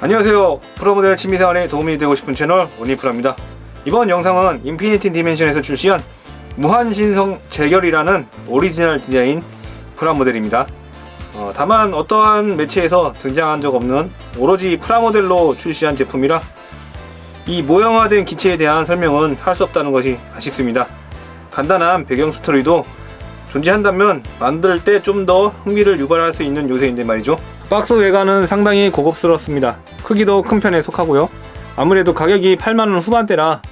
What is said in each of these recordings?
안녕하세요. 프로모델 취미생활에 도움이 되고 싶은 채널 온리프라입니다. 이번 영상은 인피니티 디멘션에서 출시한 무한신성 재결이라는 오리지널 디자인 프라모델입니다. 다만 어떠한 매체에서 등장한 적 없는 오로지 프라모델로 출시한 제품이라 이 모형화된 기체에 대한 설명은 할 수 없다는 것이 아쉽습니다. 간단한 배경 스토리도 존재한다면 만들 때 좀 더 흥미를 유발할 수 있는 요소인데 말이죠. 박스 외관은 상당히 고급스럽습니다. 크기도 큰 편에 속하고요. 아무래도 가격이 8만원 후반대라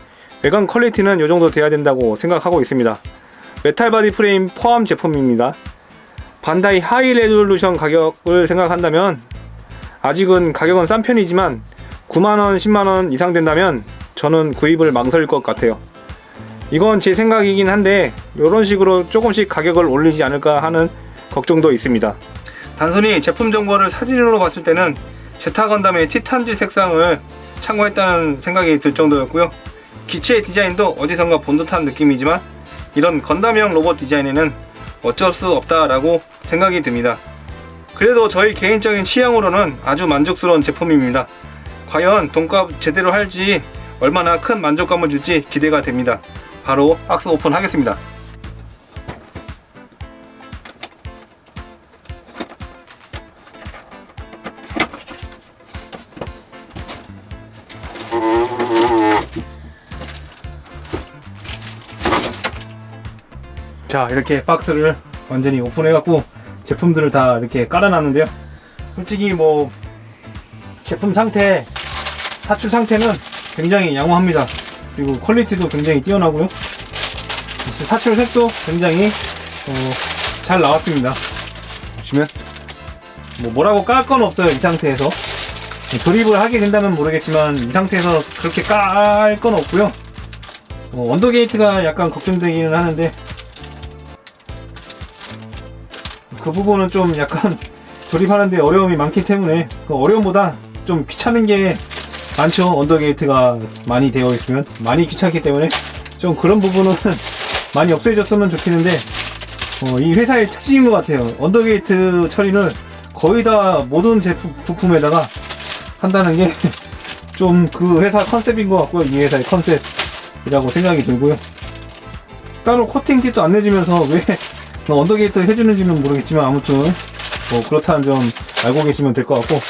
외관 퀄리티는 요정도 돼야 된다고 생각하고 있습니다. 메탈 바디 프레임 포함 제품입니다. 반다이 하이 레졸루션 가격을 생각한다면 아직은 가격은 싼 편이지만 9만원, 10만원 이상 된다면 저는 구입을 망설일 것 같아요. 이건 제 생각이긴 한데 이런 식으로 조금씩 가격을 올리지 않을까 하는 걱정도 있습니다. 단순히 제품 정보를 사진으로 봤을 때는 제타 건담의 티탄지 색상을 참고했다는 생각이 들 정도였고요. 기체 디자인도 어디선가 본 듯한 느낌이지만 이런 건담형 로봇 디자인에는 어쩔 수 없다라고 생각이 듭니다. 그래도 저희 개인적인 취향으로는 아주 만족스러운 제품입니다. 과연 돈값 제대로 할지 얼마나 큰 만족감을 줄지 기대가 됩니다. 바로 박스 오픈 하겠습니다. 자, 이렇게 박스를 완전히 오픈해갖고 제품들을 다 이렇게 깔아놨는데요. 솔직히 뭐 제품 상태, 사출 상태는 굉장히 양호합니다. 그리고 퀄리티도 굉장히 뛰어나고요. 사출 색도 굉장히 잘 나왔습니다. 보시면 뭐라고 깔 건 없어요. 이 상태에서 조립을 하게 된다면 모르겠지만 이 상태에서 그렇게 깔 건 없고요. 언더 게이트가 약간 걱정되기는 하는데 그 부분은 좀 약간 조립하는데 어려움이 많기 때문에 그 어려움보다 좀 귀찮은 게 많죠. 언더게이트가 많이 되어 있으면 많이 귀찮기 때문에 좀 그런 부분은 많이 없애졌으면 좋겠는데 이 회사의 특징인 것 같아요. 언더게이트 처리를 거의 다 모든 제품 부품에다가 한다는 게 좀 그 회사 컨셉인 것 같고요. 이 회사의 컨셉이라고 생각이 들고요. 따로 코팅kit도 안 내주면서 왜 언더게이트 해주는지는 모르겠지만 아무튼 그렇다는 점 알고 계시면 될 것 같고,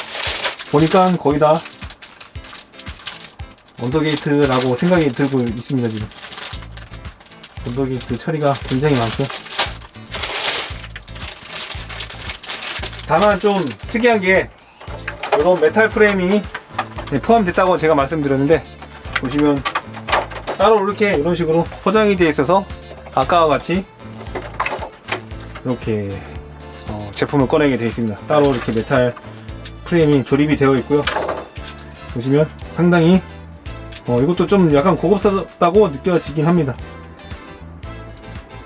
보니까 거의 다 언더게이트라고 생각이 들고 있습니다. 지금 언더게이트 처리가 굉장히 많고, 다만 좀 특이한 게 이런 메탈 프레임이 포함됐다고 제가 말씀드렸는데, 보시면 따로 이렇게 이런 식으로 포장이 되어 있어서 아까와 같이 이렇게 제품을 꺼내게 되어 있습니다. 따로 이렇게 메탈 프레임이 조립이 되어 있고요. 보시면 상당히 이것도 좀 약간 고급스럽다고 느껴지긴 합니다.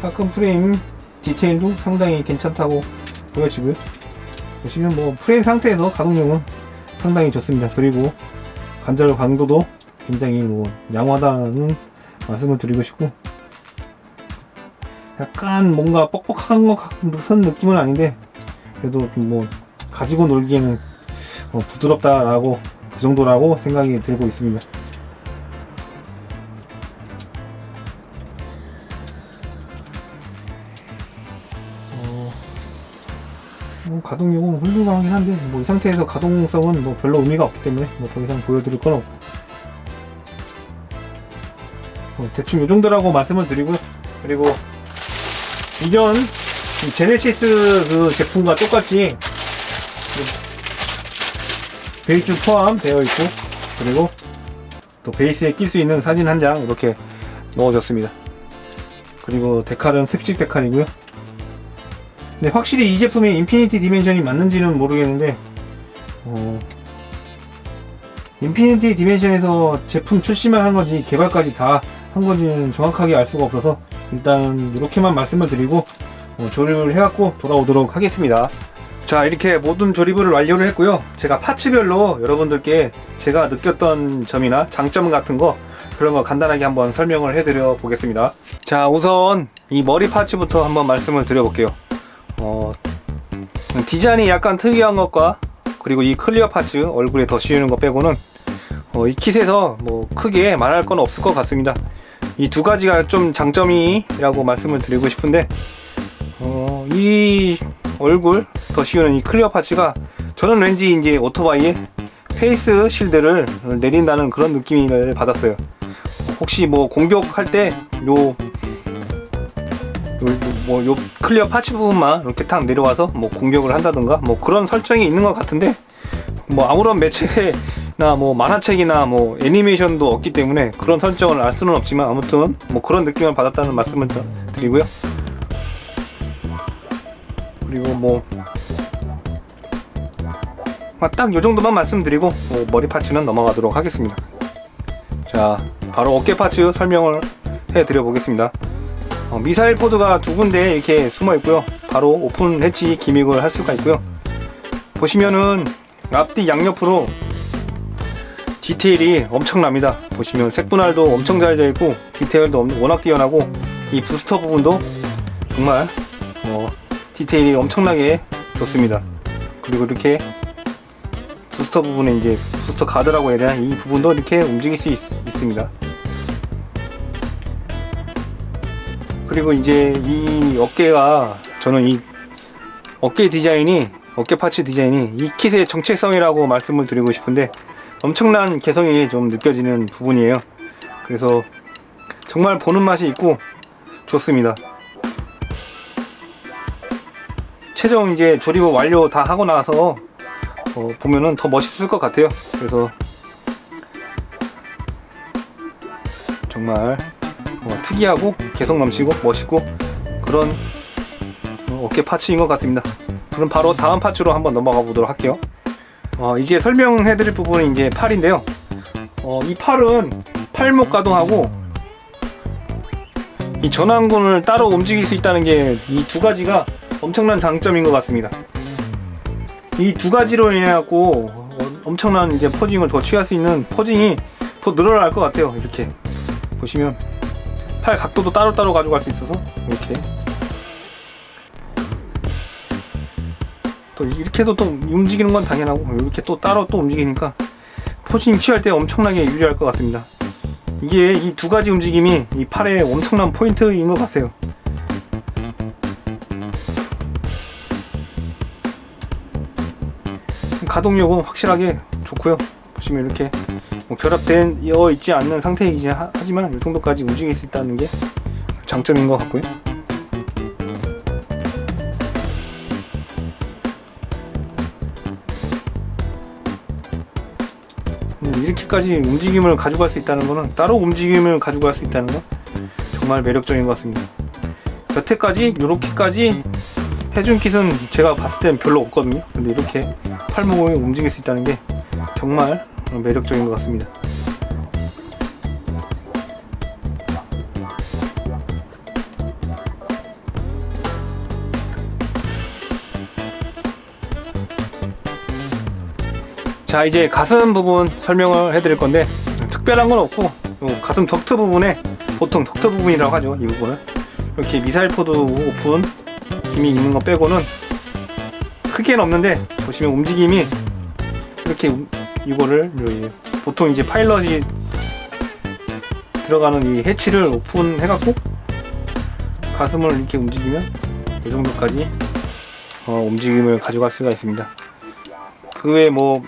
하큰 프레임 디테일도 상당히 괜찮다고 보여지고요. 보시면 뭐 프레임 상태에서 가동력은 상당히 좋습니다. 그리고 관절 강도도 굉장히 양호하다는 말씀을 드리고 싶고, 약간 뭔가 뻑뻑한 것 같은 느낌은 아닌데 그래도 가지고 놀기에는 부드럽다라고 그 정도라고 생각이 들고 있습니다. 가동력은 훌륭하긴 한데 이 상태에서 가동성은 별로 의미가 없기 때문에 더 이상 보여드릴 건 없고, 대충 이 정도라고 말씀을 드리고요. 그리고 이전 제네시스 그 제품과 똑같이 베이스 포함되어 있고, 그리고 또 베이스에 낄 수 있는 사진 한 장 이렇게 넣어줬습니다. 그리고 데칼은 습식 데칼이고요. 근데 확실히 이 제품이 인피니티 디멘션이 맞는지는 모르겠는데 인피니티 디멘션에서 제품 출시만 한 건지 개발까지 다 한 건지는 정확하게 알 수가 없어서 일단 이렇게만 말씀을 드리고 조립을 해갖고 돌아오도록 하겠습니다. 자, 이렇게 모든 조립을 완료를 했고요. 제가 파츠별로 여러분들께 제가 느꼈던 점이나 장점 같은 거, 그런 거 간단하게 한번 설명을 해드려 보겠습니다. 자, 우선 이 머리 파츠부터 한번 말씀을 드려볼게요. 디자인이 약간 특이한 것과 그리고 이 클리어 파츠 얼굴에 더 씌우는 거 빼고는 이 킷에서 뭐 크게 말할 건 없을 것 같습니다. 이 두 가지가 좀 장점이라고 말씀을 드리고 싶은데, 이 얼굴 더 씌우는 이 클리어 파츠가 저는 왠지 이제 오토바이에 페이스 실드를 내린다는 그런 느낌을 받았어요. 혹시 뭐 공격할 때 요 클리어 파츠 부분만 이렇게 탁 내려와서 뭐 공격을 한다든가 뭐 그런 설정이 있는 것 같은데, 뭐 아무런 매체나 뭐 만화책이나 뭐 애니메이션도 없기 때문에 그런 설정을 알 수는 없지만, 아무튼 뭐 그런 느낌을 받았다는 말씀을 드리고요. 그리고 뭐 딱 요정도만 말씀드리고 머리 파츠는 넘어가도록 하겠습니다. 자, 바로 어깨 파츠 설명을 해드려 보겠습니다. 미사일 포드가 두 군데 이렇게 숨어 있고요. 바로 오픈 해치 기믹을 할 수가 있고요. 보시면은 앞뒤 양옆으로 디테일이 엄청납니다. 보시면 색분할도 엄청 잘 되어 있고 디테일도 워낙 뛰어나고, 이 부스터 부분도 정말 디테일이 엄청나게 좋습니다. 그리고 이렇게 부스터 부분에 이제 부스터 가드라고 해야 되나, 이 부분도 이렇게 움직일 수 있습니다. 그리고 이제 이 어깨가, 저는 이 어깨 디자인이, 어깨 파츠 디자인이 이 킷의 정체성이라고 말씀을 드리고 싶은데, 엄청난 개성이 좀 느껴지는 부분이에요. 그래서 정말 보는 맛이 있고 좋습니다. 최종 이제 조립을 완료 다 하고 나서 보면은 더 멋있을 것 같아요. 그래서 정말 특이하고 개성 넘치고 멋있고 그런 어깨 파츠인 것 같습니다. 그럼 바로 다음 파츠로 한번 넘어가 보도록 할게요. 이제 설명해 드릴 부분은 이제 팔인데요. 이 팔은 팔목 가동하고 이 전완근을 따로 움직일 수 있다는 게 이 두 가지가 엄청난 장점인 것 같습니다. 이 두 가지로 인해 갖고 엄청난 이제 포징을 더 취할 수 있는 포징이 더 늘어날 것 같아요. 이렇게 보시면 팔 각도도 따로따로 가져갈 수 있어서 이렇게 또 이렇게도 또 움직이는 건 당연하고, 이렇게 또 따로 또 움직이니까 포징 취할 때 엄청나게 유리할 것 같습니다. 이게 이 두 가지 움직임이 이 팔의 엄청난 포인트인 것 같아요. 가동력은 확실하게 좋고요. 보시면 이렇게 결합되어 있지 않는 상태이지 하지만 이 정도까지 움직일 수 있다는 게 장점인 것 같고요. 이렇게까지 움직임을 가져갈 수 있다는 거는, 따로 움직임을 가져갈 수 있다는 건 정말 매력적인 것 같습니다. 여태까지 이렇게까지 해준 킷은 제가 봤을 땐 별로 없거든요. 근데 이렇게 팔목을 움직일 수 있다는 게 정말 매력적인 것 같습니다. 자, 이제 가슴 부분 설명을 해드릴 건데, 특별한 건 없고 가슴 덕트 부분에, 보통 덕트 부분이라고 하죠. 이 부분을 이렇게 미사일 포드 오픈 기믹 있는 거 빼고는 크게는 없는데, 보시면 움직임이 이렇게 이거를 보통 이제 파일럿이 들어가는 이 해치를 오픈 해갖고 가슴을 이렇게 움직이면 이 정도까지 움직임을 가져갈 수가 있습니다. 그 외에 뭐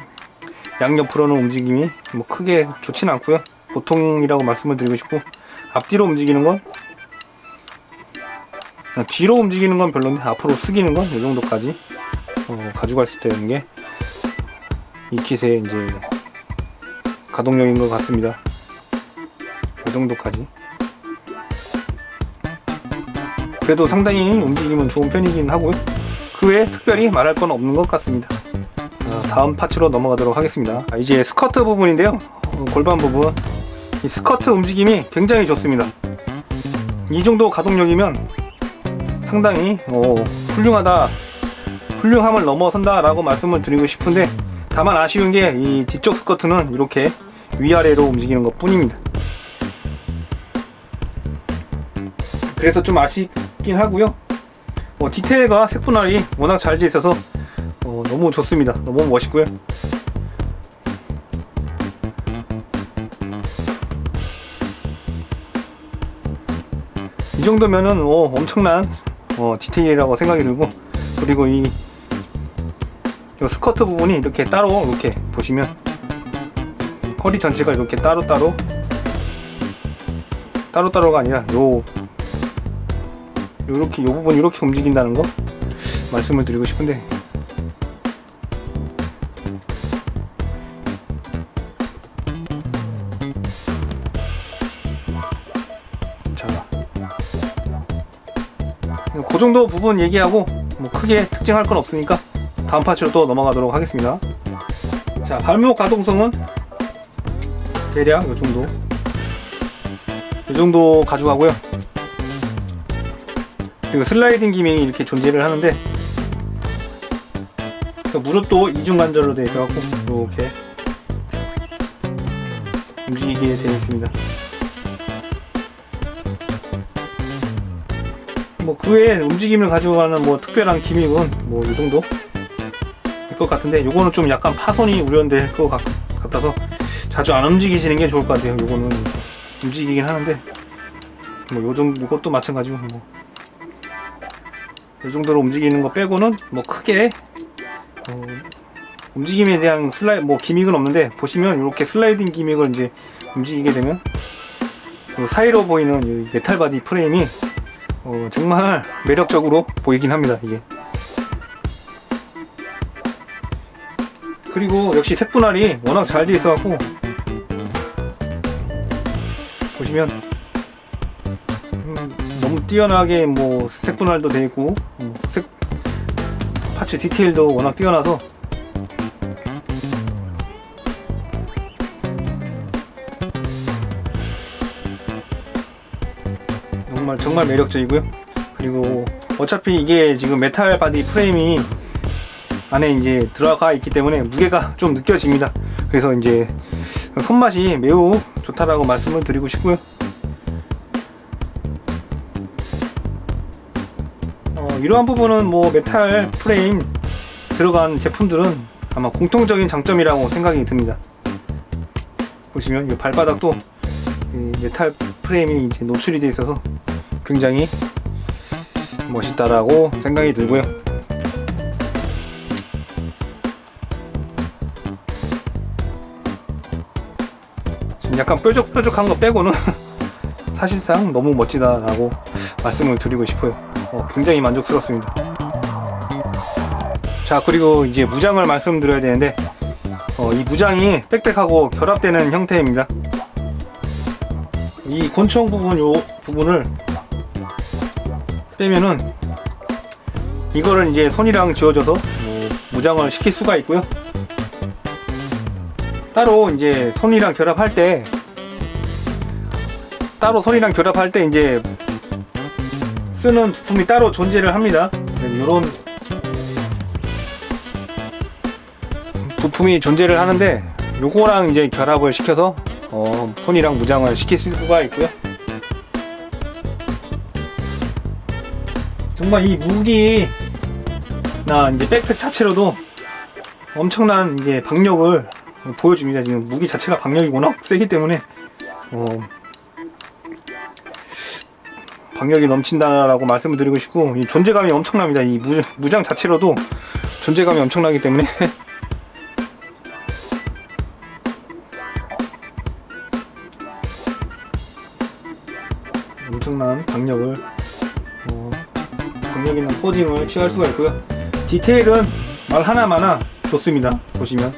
양옆으로는 움직임이 뭐 크게 좋지는 않고요. 보통이라고 말씀을 드리고 싶고, 앞뒤로 움직이는 건, 뒤로 움직이는 건 별론데 앞으로 숙이는 건 이 정도까지 가져갈 수 있다는 게 이 킷의 이제 가동력인 것 같습니다. 이 정도까지. 그래도 상당히 움직임은 좋은 편이긴 하고요. 그 외에 특별히 말할 건 없는 것 같습니다. 다음 파츠로 넘어가도록 하겠습니다. 이제 스커트 부분인데요. 골반 부분, 이 스커트 움직임이 굉장히 좋습니다. 이 정도 가동력이면 상당히 훌륭함을 넘어선다 라고 말씀을 드리고 싶은데, 다만 아쉬운 게 이 뒤쪽 스커트는 이렇게 위아래로 움직이는 것 뿐입니다. 그래서 좀 아쉽긴 하고요. 디테일과 색분할이 워낙 잘 돼 있어서 너무 좋습니다. 너무 멋있고요. 이 정도면은 엄청난 디테일이라고 생각이 들고, 그리고 이 스커트 부분이 이렇게 따로 이렇게 보시면 허리 전체가 이렇게 따로따로가 아니라 요렇게 요 부분 이렇게 움직인다는 거 말씀을 드리고 싶은데, 자, 그 정도 부분 얘기하고 뭐 크게 특징할 건 없으니까 다음 파츠로 또 넘어가도록 하겠습니다. 자, 발목 가동성은 대략 요 정도 가져가고요. 그리고 슬라이딩 기믹이 이렇게 존재를 하는데, 무릎도 이중 관절로 되어 있어갖고 이렇게 움직이게 되어 있습니다. 뭐 그 외에 움직임을 가져가는 뭐 특별한 기믹은 뭐 이 정도 일 것 같은데, 요거는 좀 약간 파손이 우려될 것 같아서 자주 안 움직이시는 게 좋을 것 같아요. 요거는 움직이긴 하는데 뭐 요것도 마찬가지고 뭐 이 정도로 움직이는 거 빼고는 뭐 크게 움직임에 대한 기믹은 없는데, 보시면 이렇게 슬라이딩 기믹을 이제 움직이게 되면 요 사이로 보이는 이 메탈 바디 프레임이 정말 매력적으로 보이긴 합니다, 이게. 그리고 역시 색분할이 워낙 잘 돼 있어갖고 보시면 너무 뛰어나게 뭐 색분할도 돼 있고, 파츠 디테일도 워낙 뛰어나서 정말 매력적이고요. 그리고 어차피 이게 지금 메탈 바디 프레임이 안에 이제 들어가 있기 때문에 무게가 좀 느껴집니다. 그래서 이제 손맛이 매우 좋다라고 말씀을 드리고 싶고요. 이러한 부분은 뭐 메탈 프레임 들어간 제품들은 아마 공통적인 장점이라고 생각이 듭니다. 보시면 이 발바닥도 이 메탈 프레임이 이제 노출이 되어 있어서 굉장히 멋있다라고 생각이 들고요. 지금 약간 뾰족뾰족한 거 빼고는 사실상 너무 멋지다라고 말씀을 드리고 싶어요. 굉장히 만족스럽습니다. 자, 그리고 이제 무장을 말씀드려야 되는데, 이 무장이 빽빽하고 결합되는 형태입니다. 이 권총 부분, 요 부분을 빼면은 이거를 이제 손이랑 지워져서 무장을 시킬 수가 있고요. 따로 이제 손이랑 결합할 때 이제 쓰는 부품이 따로 존재를 합니다. 이런 부품이 존재를 하는데, 요거랑 이제 결합을 시켜서 손이랑 무장을 시킬 수가 있고요. 정말 이 무기나 이제 백팩 자체로도 엄청난 이제 박력을 보여줍니다. 지금 무기 자체가 박력이 워낙 세기 때문에 박력이 넘친다라고 말씀을 드리고 싶고, 이 존재감이 엄청납니다. 이 무장 자체로도 존재감이 엄청나기 때문에 엄청난 박력 있는 포징을 취할 수가 있고요. 디테일은 말 하나마나 좋습니다. 보시면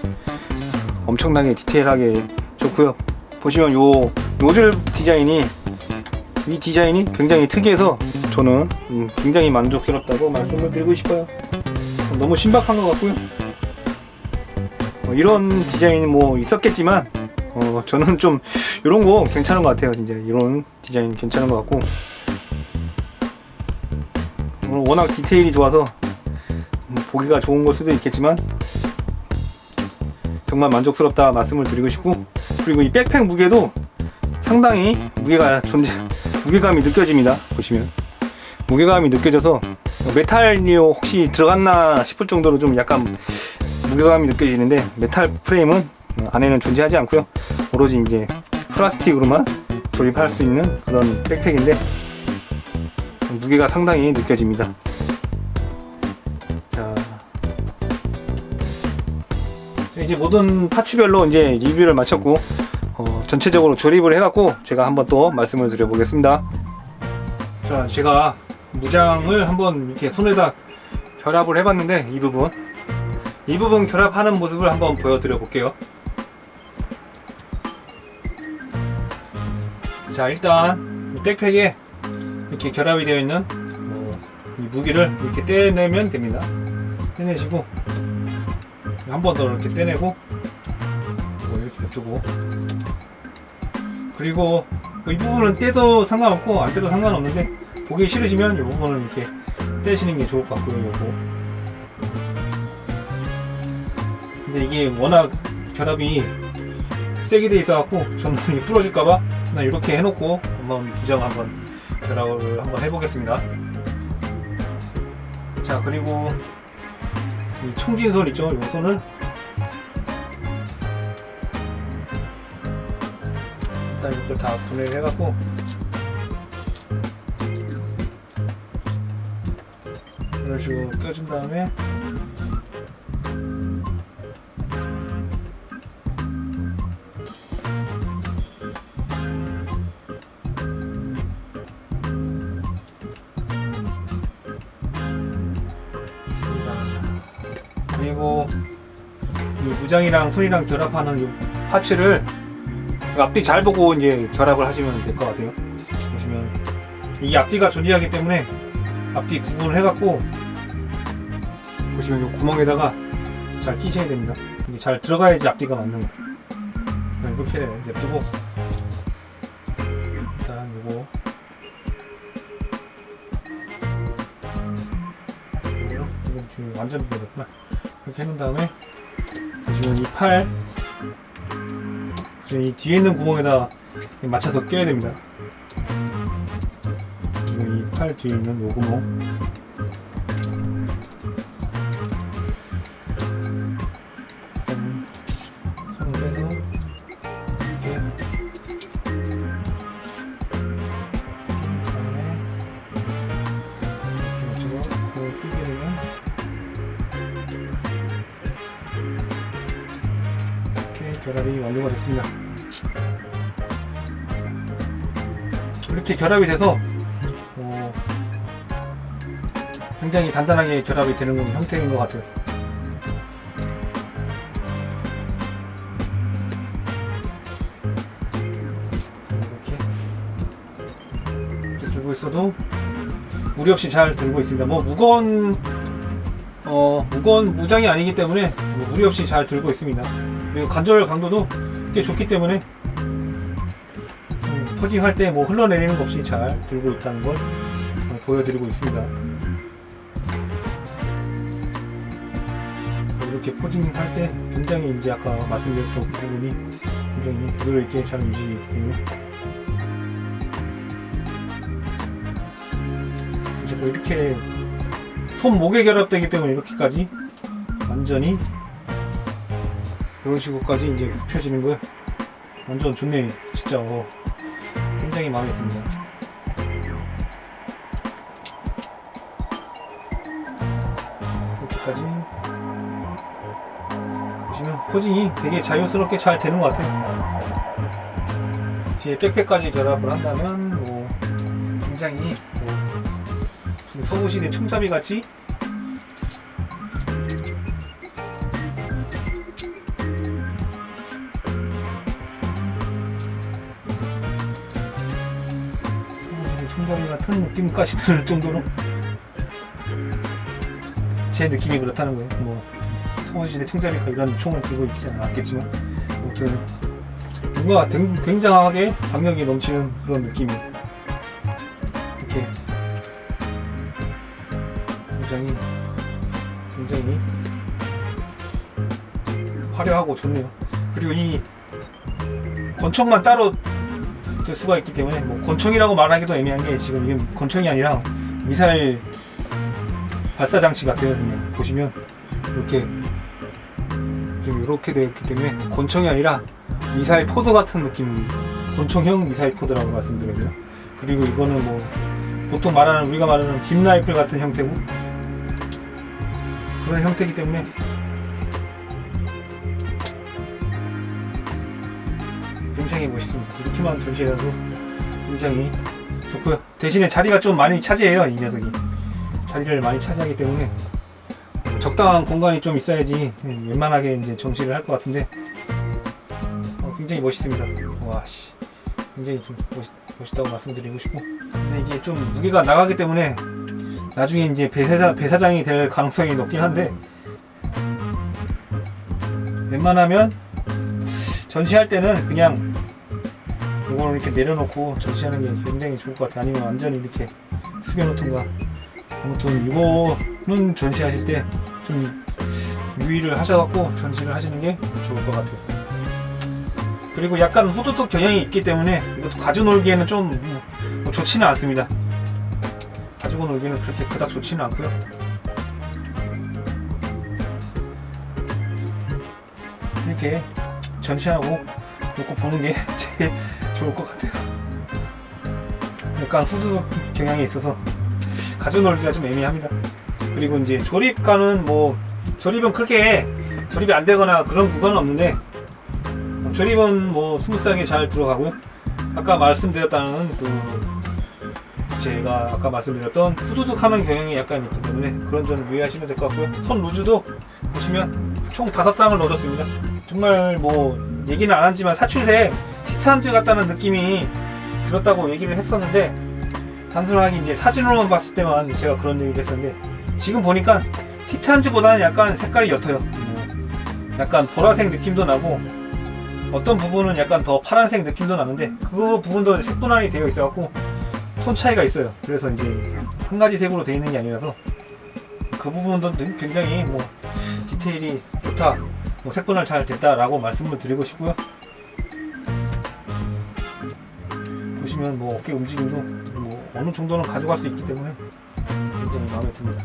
엄청나게 디테일하게 좋고요. 보시면 요 노즐 디자인이 굉장히 특이해서 저는 굉장히 만족스럽다고 말씀을 드리고 싶어요. 너무 신박한 것 같고요. 이런 디자인이 뭐 있었겠지만 저는 좀 이런 거 괜찮은 것 같아요. 이제 이런 디자인 괜찮은 것 같고, 워낙 디테일이 좋아서 보기가 좋은 걸 수도 있겠지만 정말 만족스럽다 말씀을 드리고 싶고, 그리고 이 백팩 무게도 상당히 무게감이 느껴집니다. 보시면 무게감이 느껴져서 메탈이 혹시 들어갔나 싶을 정도로 좀 약간 무게감이 느껴지는데, 메탈 프레임은 안에는 존재하지 않고요. 오로지 이제 플라스틱으로만 조립할 수 있는 그런 백팩인데 무게가 상당히 느껴집니다. 자, 이제 모든 파츠별로 이제 리뷰를 마쳤고 전체적으로 조립을 해갖고 제가 한번 또 말씀을 드려보겠습니다. 자, 제가 무장을 한번 이렇게 손에다 결합을 해봤는데 이 부분 결합하는 모습을 한번 보여드려 볼게요. 자, 일단 이 백팩에 이렇게 결합이 되어 있는 이 무기를 이렇게 떼내면 됩니다. 떼내시고 한 번 더 이렇게 떼내고 이렇게 냅두고, 그리고 이 부분은 떼도 상관없고 안 떼도 상관없는데 보기 싫으시면 이 부분을 이렇게 떼시는 게 좋을 것 같고요. 요거. 근데 이게 워낙 결합이 세게 돼 있어갖고 저는 부러질까봐 그냥 이렇게 해놓고 한번 부정 한번 결합을 한번 해보겠습니다. 자, 그리고 이 총진손 있죠? 이 손을 일단 이걸 다 분해를 해갖고 이런 식으로 껴준 다음에 그리고 이 무장이랑 손이랑 결합하는 이 파츠를 앞뒤 잘 보고 이제 결합을 하시면 될 것 같아요. 보시면 이게 앞뒤가 존재하기 때문에 앞뒤 구분을 해갖고 보시면 이 구멍에다가 잘 끼셔야 됩니다. 이게 잘 들어가야지 앞뒤가 맞는 거예요. 이렇게 냅두고 일단 이거 지금 완전 부러졌구나. 이렇게 해놓은 다음에 보시면 이 팔, 보시면 이 뒤에 있는 구멍에다 맞춰서 껴야 됩니다. 보시면 이 팔 뒤에 있는 요 구멍, 손을 빼서 이렇게 맞춰서 끼게 되면 결합이 완료가 됐습니다. 이렇게 결합이 돼서 굉장히 단단하게 결합이 되는 형태인 것 같아요. 이렇게 들고 있어도 무리 없이 잘 들고 있습니다. 뭐 무거운 무장이 아니기 때문에 무리 없이 잘 들고 있습니다. 그리고 관절 강도도 꽤 좋기 때문에 포징할 때 뭐 흘러내리는 것 없이 잘 들고 있다는 걸 보여드리고 있습니다. 이렇게 포징할 때 굉장히 이제 아까 말씀드렸던 그 부분이 굉장히 부드럽게 있게 잘 움직이기 때문에 이제 뭐 이렇게 손목에 결합되기 때문에 이렇게까지 완전히 이런 식으로까지 이제 펴지는 거예요. 완전 좋네, 진짜. 굉장히 마음에 듭니다. 이렇게까지 보시면 포징이 되게 자유스럽게 잘 되는 것 같아요. 뒤에 백팩까지 결합을 한다면 뭐 굉장히 무슨 서구시대 총잡이 같이 총잡이 같은 느낌까지 들 정도로 제 느낌이 그렇다는 거예요. 뭐 서구시대 총잡이가 이런 총을 들고 있지 않았겠지만 아무튼 뭔가 굉장하게 강력이 넘치는 그런 느낌이 이렇게 무장이 굉장히 화려하고 좋네요. 그리고 이 권총만 따로 될 수가 있기 때문에 뭐 권총이라고 말하기도 애매한 게 지금 이게 권총이 아니라 미사일 발사 장치 같아요. 그냥 보시면 이렇게 좀 이렇게 되었기 때문에 권총이 아니라 미사일 포드 같은 느낌, 권총형 미사일 포드라고 말씀드려야 되나? 그리고 이거는 뭐 보통 말하는 우리가 말하는 빔 라이플 같은 형태고 그런 형태이기 때문에 굉장히 멋있습니다. 이렇게만 전시해도 굉장히 좋고요. 대신에 자리가 좀 많이 차지해요. 이 녀석이 자리를 많이 차지하기 때문에 적당한 공간이 좀 있어야지 웬만하게 이제 전시를 할 것 같은데 굉장히 멋있습니다. 와씨, 굉장히 좀 멋있다고 말씀드리고 싶고, 근데 이게 좀 무게가 나가기 때문에 나중에 이제 배사장이 될 가능성이 높긴 한데 웬만하면 전시할 때는 그냥 이거를 이렇게 내려놓고 전시하는 게 굉장히 좋을 것 같아요. 아니면 완전히 이렇게 숙여놓던가. 아무튼 이거는 전시하실 때 좀 유의를 하셔갖고 전시를 하시는 게 좋을 것 같아요. 그리고 약간 후두둑 경향이 있기 때문에 이것도 가지고 놀기에는 좀 좋지는 않습니다. 가지고 놀기에는 그렇게 그닥 좋지는 않고요. 이렇게 전시하고 놓고 보는 게 제일 좋을 것 같아요. 약간 후두둑 경향이 있어서 가지고 놀기가 좀 애매합니다. 그리고 이제 조립가는 뭐 조립은 그렇게 조립이 안 되거나 그런 구간은 없는데 조립은 뭐 스무스하게 잘 들어가고요. 아까 말씀드렸다는 제가 아까 말씀드렸던 후두둑 하는 경향이 약간 있기 때문에 그런 점 유의하시면 될 것 같고요. 손 루즈도 보시면 총 5쌍을 넣어줬습니다. 정말 뭐 얘기는 안 하지만 사출새 티탄즈 같다는 느낌이 들었다고 얘기를 했었는데, 단순하게 이제 사진으로만 봤을 때만 제가 그런 얘기를 했었는데, 지금 보니까 티탄즈보다는 약간 색깔이 옅어요. 약간 보라색 느낌도 나고 어떤 부분은 약간 더 파란색 느낌도 나는데 그 부분도 색분할이 되어 있어갖고 톤 차이가 있어요. 그래서 이제 한 가지 색으로 되어 있는 게 아니라서 그 부분도 굉장히 뭐 디테일이 좋다, 뭐 색분할 잘 됐다라고 말씀을 드리고 싶고요. 보시면 뭐 어깨 움직임도 뭐 어느 정도는 가져갈 수 있기 때문에 굉장히 마음에 듭니다.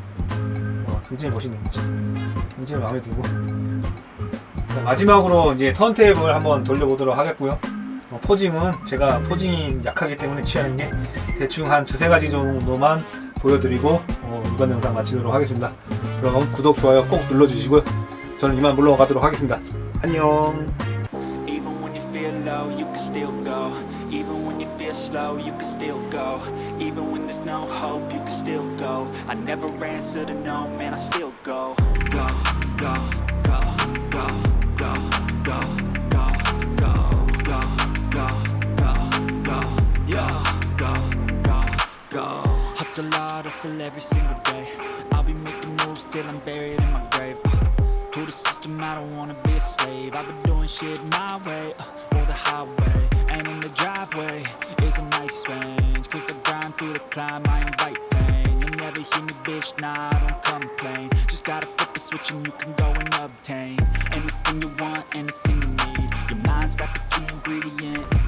굉장히 멋있네요. 진짜. 굉장히 마음에 들고. 자, 마지막으로 이제 턴테이블 한번 돌려보도록 하겠고요. 포징은 제가 포징이 약하기 때문에 취하는 게 대충 한 2-3가지 정도만 보여드리고 이번 영상 마치도록 하겠습니다. 그럼 구독, 좋아요 꼭 눌러주시고요. 저는 이만 물러가도록 하겠습니다. 안녕. Even when you feel slow, you can still go. Even when there's no hope, you can still go. I never answer to no, man, I still go. Go, go, go, go, go, go, go, go, go, go, go, go, yeah, go, go, go. Hustle hard, hustle every single day. I'll be making moves till I'm buried in my grave. To the system, I don't wanna be a slave. I've been doing shit my way, or the highway. And in the driveway is a nice range, cause I grind through the climb, I invite pain. You'll never hear me, bitch, nah, I don't complain. Just gotta flip the switch and you can go and obtain anything you want, anything you need. Your mind's got the key ingredient, it's